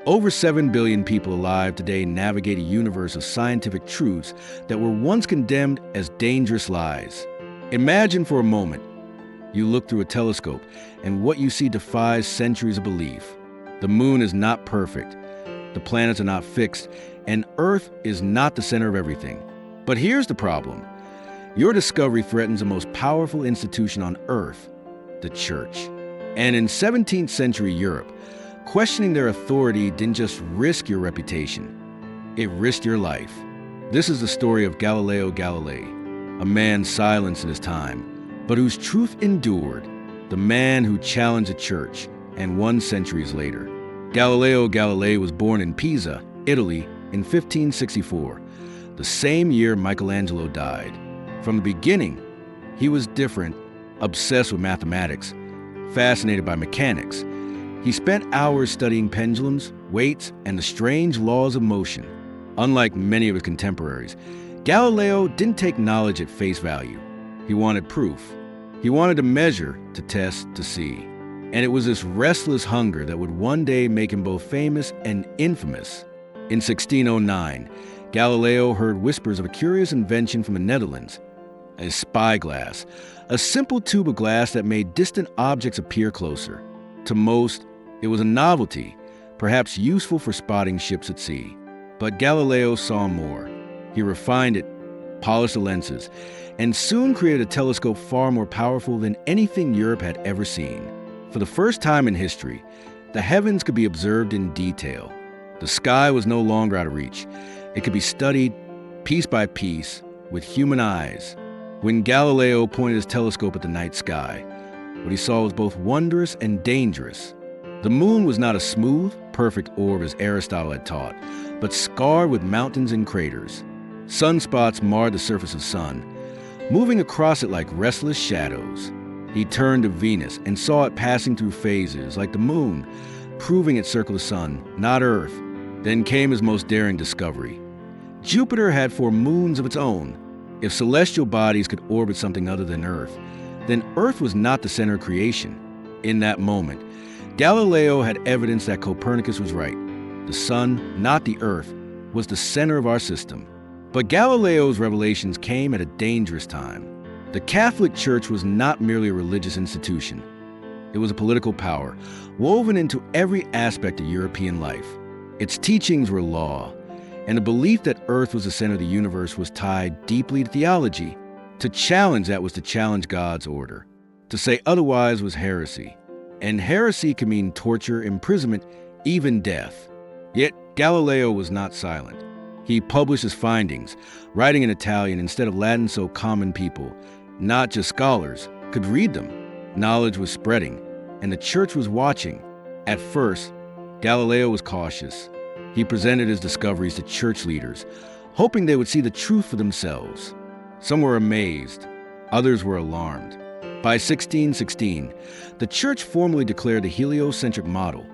Over 7 billion people alive today navigate a universe of scientific truths that were once condemned as dangerous lies. Imagine for a moment you look through a telescope and what you see defies centuries of belief. The moon is not perfect, the planets are not fixed, and Earth is not the center of everything. But here's the problem. Your discovery threatens the most powerful institution on Earth, the Church. And in 17th century Europe, questioning their authority didn't just risk your reputation, it risked your life. This is the story of Galileo Galilei, a man silenced in his time, but whose truth endured, the man who challenged the Church and won centuries later. Galileo Galilei was born in Pisa, Italy, in 1564, the same year Michelangelo died. From the beginning, he was different, obsessed with mathematics, fascinated by mechanics. He spent hours studying pendulums, weights, and the strange laws of motion. Unlike many of his contemporaries, Galileo didn't take knowledge at face value. He wanted proof. He wanted to measure, to test, to see. And it was this restless hunger that would one day make him both famous and infamous. In 1609, Galileo heard whispers of a curious invention from the Netherlands, a spyglass, a simple tube of glass that made distant objects appear closer. To most, it was a novelty, perhaps useful for spotting ships at sea. But Galileo saw more. He refined it, polished the lenses, and soon created a telescope far more powerful than anything Europe had ever seen. For the first time in history, the heavens could be observed in detail. The sky was no longer out of reach. It could be studied piece by piece with human eyes. When Galileo pointed his telescope at the night sky, what he saw was both wondrous and dangerous. The moon was not a smooth, perfect orb as Aristotle had taught, but scarred with mountains and craters. Sunspots marred the surface of the sun, moving across it like restless shadows. He turned to Venus and saw it passing through phases, like the moon, proving it circled the sun, not Earth. Then came his most daring discovery. Jupiter had 4 moons of its own. If celestial bodies could orbit something other than Earth, then Earth was not the center of creation. In that moment, Galileo had evidence that Copernicus was right. The sun, not the Earth, was the center of our system. But Galileo's revelations came at a dangerous time. The Catholic Church was not merely a religious institution. It was a political power, woven into every aspect of European life. Its teachings were law, and the belief that Earth was the center of the universe was tied deeply to theology. To challenge that was to challenge God's order. To say otherwise was heresy. And heresy can mean torture, imprisonment, even death. Yet Galileo was not silent. He published his findings, writing in Italian instead of Latin so common people, not just scholars, could read them. Knowledge was spreading, and the church was watching. At first, Galileo was cautious. He presented his discoveries to church leaders, hoping they would see the truth for themselves. Some were amazed, others were alarmed. By 1616, the church formally declared the heliocentric model,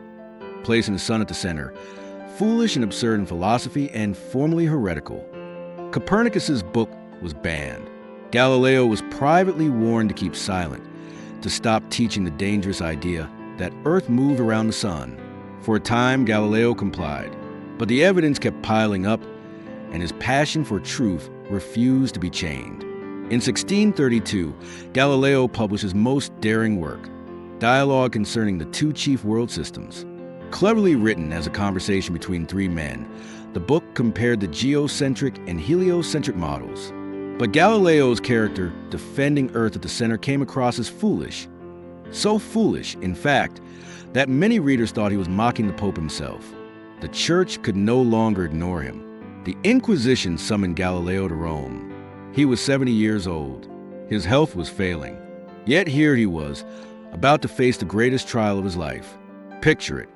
placing the sun at the center, foolish and absurd in philosophy and formally heretical. Copernicus's book was banned. Galileo was privately warned to keep silent, to stop teaching the dangerous idea that Earth moved around the sun. For a time, Galileo complied, but the evidence kept piling up, and his passion for truth refused to be chained. In 1632, Galileo published his most daring work, Dialogue Concerning the Two Chief World Systems. Cleverly written as a conversation between 3 men, the book compared the geocentric and heliocentric models. But Galileo's character, defending Earth at the center, came across as foolish. So foolish, in fact, that many readers thought he was mocking the Pope himself. The church could no longer ignore him. The Inquisition summoned Galileo to Rome. He was 70 years old. His health was failing. Yet here he was, about to face the greatest trial of his life. Picture it.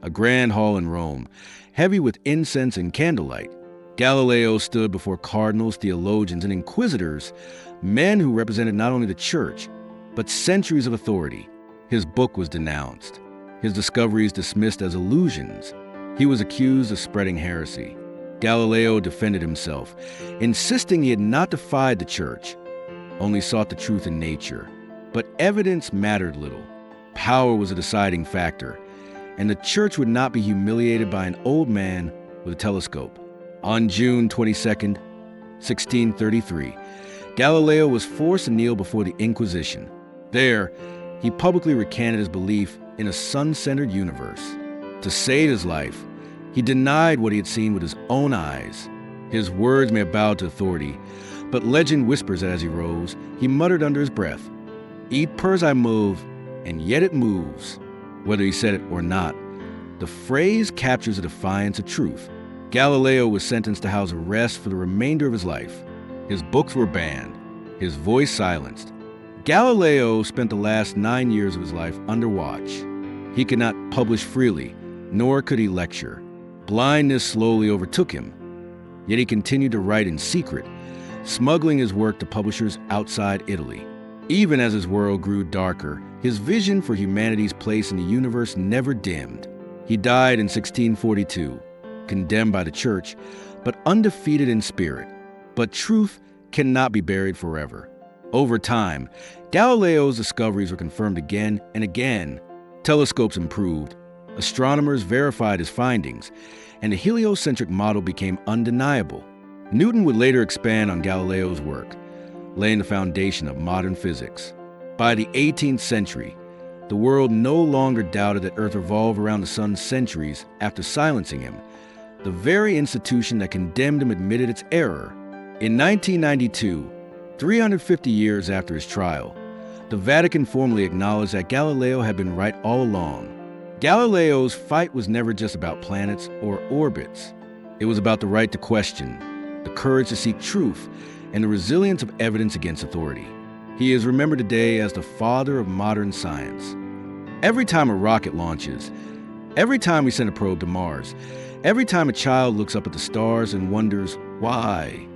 A grand hall in Rome, heavy with incense and candlelight. Galileo stood before cardinals, theologians, and inquisitors, men who represented not only the church, but centuries of authority. His book was denounced, his discoveries dismissed as illusions. He was accused of spreading heresy. Galileo defended himself, insisting he had not defied the church, only sought the truth in nature. But evidence mattered little. Power was a deciding factor, and the church would not be humiliated by an old man with a telescope. On June 22nd, 1633, Galileo was forced to kneel before the Inquisition. There, he publicly recanted his belief in a sun-centered universe. To save his life, he denied what he had seen with his own eyes. His words may have bowed to authority, but legend whispers that as he rose, he muttered under his breath, "Et purs I move, and yet it moves." Whether he said it or not, the phrase captures a defiance of truth. Galileo was sentenced to house arrest for the remainder of his life. His books were banned, his voice silenced. Galileo spent the last 9 years of his life under watch. He could not publish freely, nor could he lecture. Blindness slowly overtook him. Yet he continued to write in secret, smuggling his work to publishers outside Italy. Even as his world grew darker, his vision for humanity's place in the universe never dimmed. He died in 1642, condemned by the church, but undefeated in spirit. But truth cannot be buried forever. Over time, Galileo's discoveries were confirmed again and again. Telescopes improved, astronomers verified his findings, and the heliocentric model became undeniable. Newton would later expand on Galileo's work, laying the foundation of modern physics. By the 18th century, the world no longer doubted that Earth revolved around the sun centuries after silencing him. The very institution that condemned him admitted its error. In 1992, 350 years after his trial, the Vatican formally acknowledged that Galileo had been right all along. Galileo's fight was never just about planets or orbits. It was about the right to question, the courage to seek truth, and the resilience of evidence against authority. He is remembered today as the father of modern science. Every time a rocket launches, every time we send a probe to Mars, every time a child looks up at the stars and wonders why,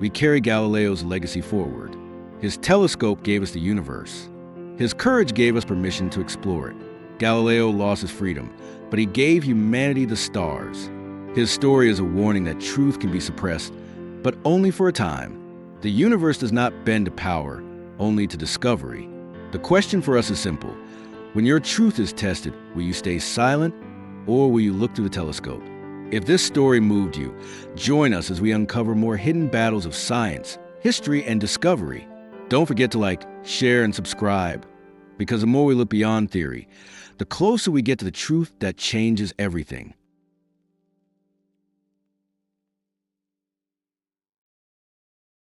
we carry Galileo's legacy forward. His telescope gave us the universe. His courage gave us permission to explore it. Galileo lost his freedom, but he gave humanity the stars. His story is a warning that truth can be suppressed, but only for a time. The universe does not bend to power, only to discovery. The question for us is simple. When your truth is tested, will you stay silent or will you look through the telescope? If this story moved you, join us as we uncover more hidden battles of science, history, and discovery. Don't forget to like, share, and subscribe, because the more we look beyond theory, the closer we get to the truth that changes everything.